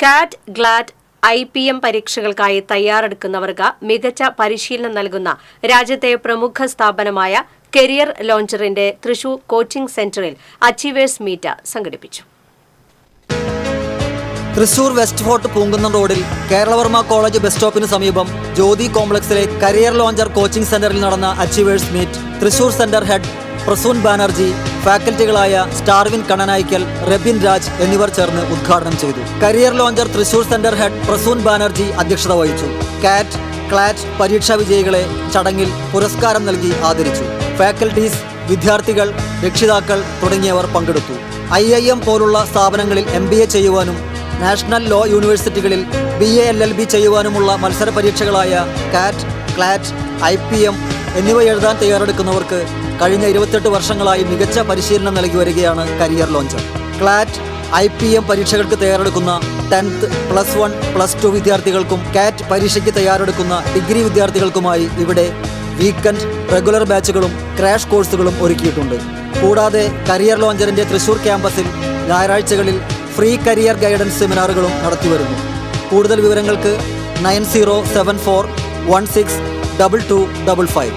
കാറ്റ്, glad, IPM പരീക്ഷകൾക്കായി തയ്യാറെടുക്കുന്നവർക്ക് മികച്ച പരിശീലനം നൽകുന്ന രാജ്യത്തെ പ്രമുഖ സ്ഥാപനമായ കരിയർ ലോഞ്ചറിന്റെ തൃശൂർ കോച്ചിംഗ് സെന്ററിൽ അച്ചീവേഴ്സ് മീറ്റ് സംഘടിപ്പിച്ചു. തൃശൂർ വെസ്റ്റ് ഫോർട്ട് പൂങ്കുന്നം റോഡിൽ കേരളവർമ്മ കോളേജ് ബസ് സ്റ്റോപ്പിന് സമീപം ജ്യോതി കോംപ്ലക്സിലെ കരിയർ ലോഞ്ചർ കോച്ചിംഗ് സെന്ററിൽ നടന്ന achievers meet Thrissur centre head Prasoon Banerjee, ഫാക്കൽറ്റികളായ സ്റ്റാർവിൻ കണനായ്ക്കൽ, റെബിൻ രാജ് എന്നിവർ ചേർന്ന് ഉദ്ഘാടനം ചെയ്തു. Career launcher Thrissur centre head Prasoon Banerjee അധ്യക്ഷത വഹിച്ചു. കാറ്റ്, ക്ലാറ്റ് പരീക്ഷാ വിജയികളെ ചടങ്ങിൽ പുരസ്കാരം നൽകി ആദരിച്ചു. ഫാക്കൽറ്റീസ്, വിദ്യാർത്ഥികൾ, രക്ഷിതാക്കൾ തുടങ്ങിയവർ പങ്കെടുത്തു. IIM പോലുള്ള സ്ഥാപനങ്ങളിൽ MBA ചെയ്യുവാനും നാഷണൽ ലോ യൂണിവേഴ്സിറ്റികളിൽ BA LLB ചെയ്യുവാനുമുള്ള മത്സര പരീക്ഷകളായ കാറ്റ്, ക്ലാറ്റ്, IPM എന്നിവ എഴുതാൻ തയ്യാറെടുക്കുന്നവർക്ക് കഴിഞ്ഞ 28 വർഷങ്ങളായി മികച്ച പരിശീലനം നൽകി വരികയാണ് കരിയർ ലോഞ്ചർ. ക്ലാറ്റ്, IPM പരീക്ഷകൾക്ക് തയ്യാറെടുക്കുന്ന 10th, +1, +2 വിദ്യാർത്ഥികൾക്കും കാറ്റ് പരീക്ഷയ്ക്ക് തയ്യാറെടുക്കുന്ന ഡിഗ്രി വിദ്യാർത്ഥികൾക്കുമായി ഇവിടെ വീക്കെൻഡ്, റെഗുലർ ബാച്ചുകളും ക്രാഷ് കോഴ്സുകളും ഒരുക്കിയിട്ടുണ്ട്. കൂടാതെ കരിയർ ലോഞ്ചറിന്റെ തൃശൂർ ക്യാമ്പസിൽ ഞായറാഴ്ചകളിൽ ഫ്രീ കരിയർ ഗൈഡൻസ് സെമിനാറുകളും നടത്തിവരുന്നു. കൂടുതൽ വിവരങ്ങൾക്ക് 9074162255.